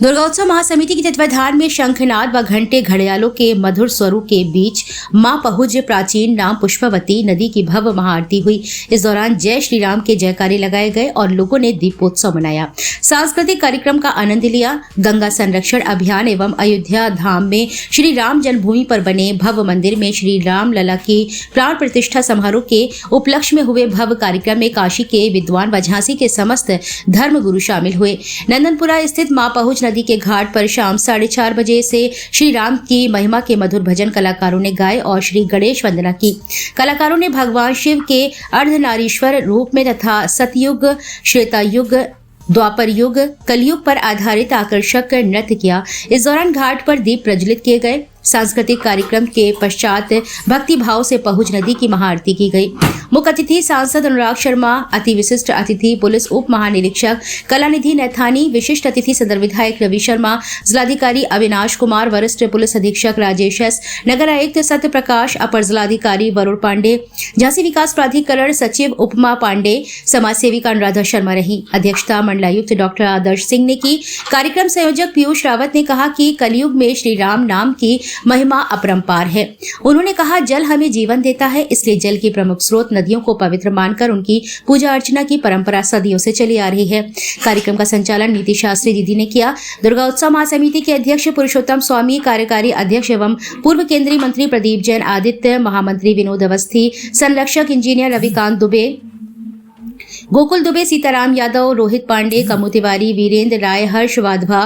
दुर्गोत्सव महासमिति के तत्वाधान में शंखनाद व घंटे घड़ियालों के मधुर स्वरों के बीच मां पहुज प्राचीन नाम पुष्पवती नदी की भव्य महाआरती हुई। इस दौरान जय श्री राम के जयकारे लगाए गए और लोगों ने दीपोत्सव मनाया। सांस्कृतिक कार्यक्रम का आनंद लिया। गंगा संरक्षण अभियान एवं अयोध्या धाम में श्री राम जन्मभूमि पर बने भव्य मंदिर में श्री राम लला की प्राण प्रतिष्ठा समारोह के उपलक्ष्य में हुए भव्य कार्यक्रम में काशी के विद्वान व झांसी के समस्त धर्मगुरु शामिल हुए। नंदनपुरा स्थित मां पहुज नदी के घाट पर शाम 4:30 बजे से श्री राम की महिमा के मधुर भजन कलाकारों ने गाए और श्री गणेश वंदना की। कलाकारों ने भगवान शिव के अर्धनारीश्वर रूप में तथा सतयुग, श्वेता युग, द्वापर युग, कलयुग पर आधारित आकर्षक नृत्य किया। इस दौरान घाट पर दीप प्रज्वलित किए गए। सांस्कृतिक कार्यक्रम के पश्चात भक्ति भाव से पहुज नदी की महाआरती की गई। मुख्य अतिथि सांसद अनुराग शर्मा, अति विशिष्ट अतिथि पुलिस उप महानिरीक्षक कलानिधि नैथानी, विशिष्ट अतिथि सदर विधायक रवि शर्मा, जिलाधिकारी अविनाश कुमार, वरिष्ठ पुलिस अधीक्षक राजेश एस, नगर आयुक्त सत्य प्रकाश, अपर जिलाधिकारी वरुण पांडे, झांसी विकास प्राधिकरण सचिव उपमा पांडे, समाज सेविका अनुराधा शर्मा रही। अध्यक्षता मंडलायुक्त डॉक्टर आदर्श सिंह ने की। कार्यक्रम संयोजक पीयूष रावत ने कहा कि कलयुग में श्री राम नाम की महिमा अपरंपार है। उन्होंने कहा, जल हमें जीवन देता है, इसलिए जल की प्रमुख स्रोत नदियों को पवित्र मानकर उनकी पूजा अर्चना की परंपरा सदियों से चली आ रही है। कार्यक्रम का संचालन नीति शास्त्री दीदी ने किया। दुर्गोत्सव महासमिति के अध्यक्ष पुरुषोत्तम स्वामी, कार्यकारी अध्यक्ष एवं पूर्व केंद्रीय मंत्री प्रदीप जैन आदित्य, महामंत्री विनोद अवस्थी, संरक्षक इंजीनियर रविकांत दुबे, गोकुल दुबे, सीताराम यादव, रोहित पांडे, कमू तिवारी, वीरेंद्र राय, हर्ष वाधवा,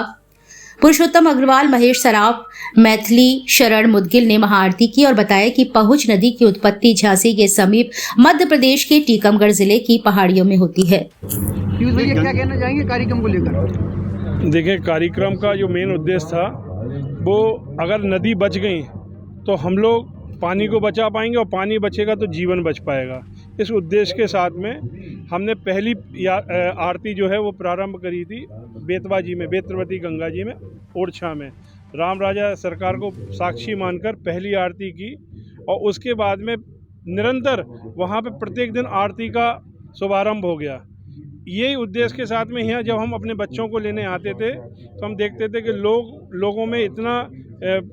पुरुषोत्तम अग्रवाल, महेश सराफ, मैथिली शरण मुदगिल ने महाआरती की और बताया कि पहुज नदी की उत्पत्ति झांसी के समीप मध्य प्रदेश के टीकमगढ़ जिले की पहाड़ियों में होती है। भैया क्या कहना चाहेंगे कार्यक्रम को लेकर? देखिए, कार्यक्रम का जो मेन उद्देश्य था वो अगर नदी बच गई तो हम लोग पानी को बचा पाएंगे और पानी बचेगा तो जीवन बच पाएगा। इस उद्देश्य के साथ में हमने पहली आरती जो है वो प्रारंभ करी थी बेतवा जी में, बेत्रवती गंगा जी में, ओरछा में। राम राजा सरकार को साक्षी मानकर पहली आरती की और उसके बाद में निरंतर वहाँ पे प्रत्येक दिन आरती का शुभारंभ हो गया। यही उद्देश्य के साथ में यहाँ जब हम अपने बच्चों को लेने आते थे तो हम देखते थे कि लोगों में इतना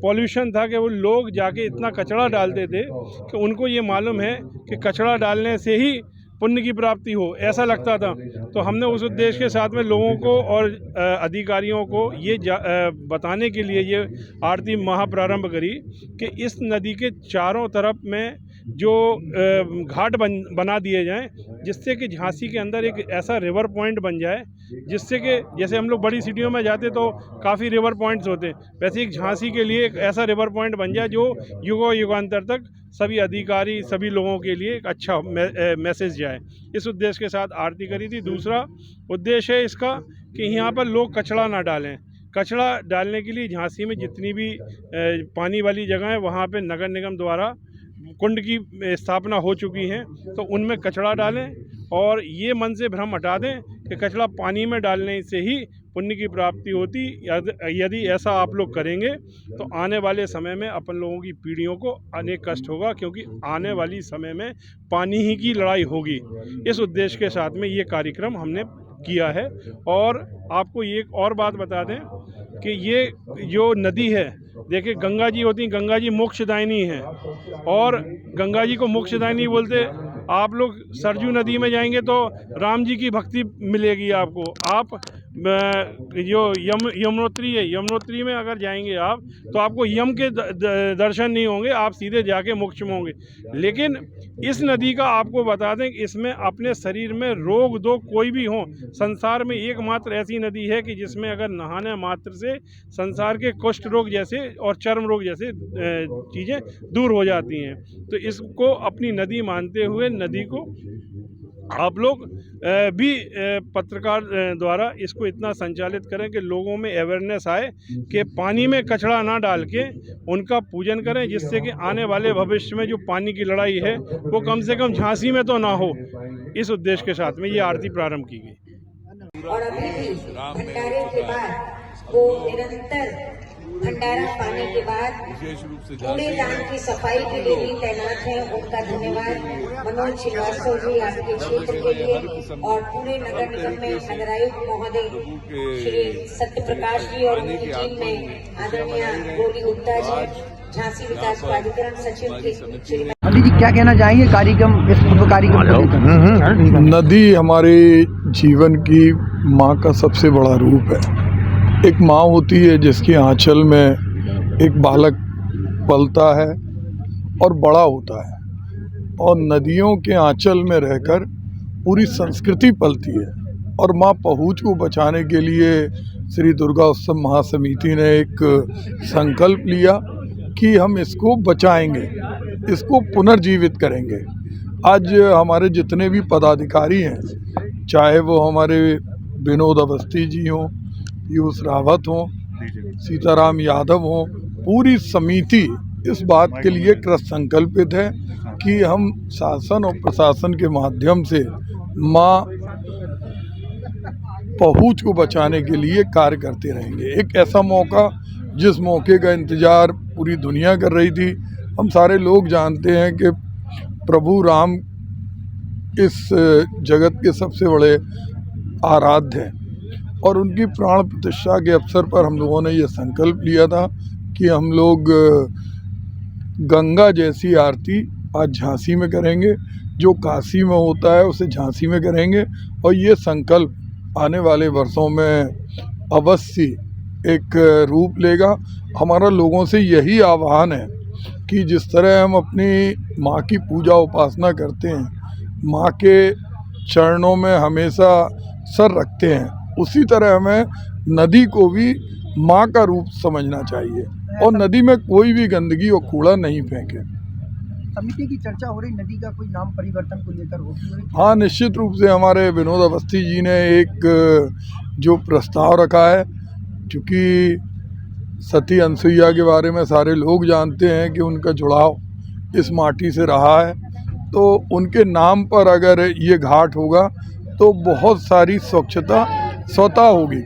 पॉल्यूशन था कि वो लोग जाके इतना कचरा डालते थे कि उनको ये मालूम है कि कचरा डालने से ही पुण्य की प्राप्ति हो, ऐसा लगता था। तो हमने उस उद्देश्य के साथ में लोगों को और अधिकारियों को ये बताने के लिए ये आरती महाप्रारंभ करी कि इस नदी के चारों तरफ में जो घाट बना दिए जाएं, जिससे कि झांसी के अंदर एक ऐसा रिवर पॉइंट बन जाए जिससे कि जैसे हम लोग बड़ी सिटियों में जाते तो काफ़ी रिवर पॉइंट्स होते हैं, वैसे एक झांसी के लिए एक ऐसा रिवर पॉइंट बन जाए जो युगांतर तक सभी अधिकारी, सभी लोगों के लिए एक अच्छा मैसेज जाए। इस उद्देश्य के साथ आरती करी थी। दूसरा उद्देश्य है इसका कि यहाँ पर लोग कचरा ना डालें। कचरा डालने के लिए झांसी में जितनी भी पानी वाली जगह है वहाँ पे नगर निगम द्वारा कुंड की स्थापना हो चुकी है, तो उनमें कचरा डालें और ये मन से भ्रम हटा दें कि कचरा पानी में डालने से ही पुण्य की प्राप्ति होती। यदि ऐसा आप लोग करेंगे तो आने वाले समय में अपन लोगों की पीढ़ियों को अनेक कष्ट होगा, क्योंकि आने वाली समय में पानी ही की लड़ाई होगी। इस उद्देश्य के साथ में ये कार्यक्रम हमने किया है। और आपको एक और बात बता दें कि ये जो नदी है, देखिए गंगा जी होती हैं, गंगा जी मोक्षदायिनी हैं और गंगा जी को मोक्षदायिनी बोलते। आप लोग सरजू नदी में जाएंगे तो राम जी की भक्ति मिलेगी आपको। आप जो यमुनोत्री है, यमुनोत्री में अगर जाएंगे आप तो आपको यम के दर्शन नहीं होंगे, आप सीधे जाके मोक्ष में होंगे। लेकिन इस नदी का आपको बता दें कि इसमें अपने शरीर में रोग दो कोई भी हो, संसार में एकमात्र ऐसी नदी है कि जिसमें अगर नहाने मात्र से संसार के कुष्ठ रोग जैसे और चर्म रोग जैसे चीज़ें दूर हो जाती हैं। तो इसको अपनी नदी मानते हुए नदी को आप लोग भी पत्रकार द्वारा इसको इतना संचालित करें कि लोगों में अवेयरनेस आए कि पानी में कचरा ना डाल के उनका पूजन करें, जिससे कि आने वाले भविष्य में जो पानी की लड़ाई है वो कम से कम झांसी में तो ना हो। इस उद्देश्य के साथ में ये आरती प्रारंभ की गई। और अभी भी भंडारे के बाद वो निरंतर भंडारा पाने के बाद विशेष रूप से कूड़ेदान की सफाई के लिए भी तैनात है। उनका धन्यवाद मनोज श्रीवास्तव जी आपके क्षेत्र के लिए और पूरे नगर निगम में नगरायुक्त महोदय श्री सत्य प्रकाश जी और उनकी टीम में आदरणीय गोली गुप्ता जी, झांसी विकास प्राधिकरण सचिव के श्री अली जी क्या कहना चाहेंगे कार्यक्रम, इस पूर्व कार्यक्रम को लेकर? नदी हमारे जीवन की माँ का सबसे बड़ा रूप है। एक माँ होती है जिसके आंचल में एक बालक पलता है और बड़ा होता है, और नदियों के आंचल में रहकर पूरी संस्कृति पलती है। और माँ पहुँच को बचाने के लिए श्री दुर्गा उत्सव महासमिति ने एक संकल्प लिया कि हम इसको बचाएंगे, इसको पुनर्जीवित करेंगे। आज हमारे जितने भी पदाधिकारी हैं, चाहे वो हमारे विनोद अवस्थी जी हों, पीयूष रावत हों, सीताराम यादव हों, पूरी समिति इस बात के लिए कृत संकल्पित है कि हम शासन और प्रशासन के माध्यम से माँ पहुँच को बचाने के लिए कार्य करते रहेंगे। एक ऐसा मौका, जिस मौके का इंतज़ार पूरी दुनिया कर रही थी। हम सारे लोग जानते हैं कि प्रभु राम इस जगत के सबसे बड़े आराध्य हैं, और उनकी प्राण प्रतिष्ठा के अवसर पर हम लोगों ने ये संकल्प लिया था कि हम लोग गंगा जैसी आरती आज झांसी में करेंगे। जो काशी में होता है उसे झांसी में करेंगे, और ये संकल्प आने वाले वर्षों में अवश्य एक रूप लेगा। हमारा लोगों से यही आह्वान है कि जिस तरह हम अपनी माँ की पूजा उपासना करते हैं, माँ के चरणों में हमेशा सर रखते हैं, उसी तरह हमें नदी को भी माँ का रूप समझना चाहिए और नदी में कोई भी गंदगी और कूड़ा नहीं फेंके। समिति की चर्चा हो रही, नदी का कोई नाम परिवर्तन को लेकर होती है? हाँ, निश्चित रूप से हमारे विनोद अवस्थी जी ने एक जो प्रस्ताव रखा है, क्योंकि सती अनसुईया के बारे में सारे लोग जानते हैं कि उनका जुड़ाव इस माटी से रहा है, तो उनके नाम पर अगर ये घाट होगा तो बहुत सारी स्वच्छता स्वतः होगी।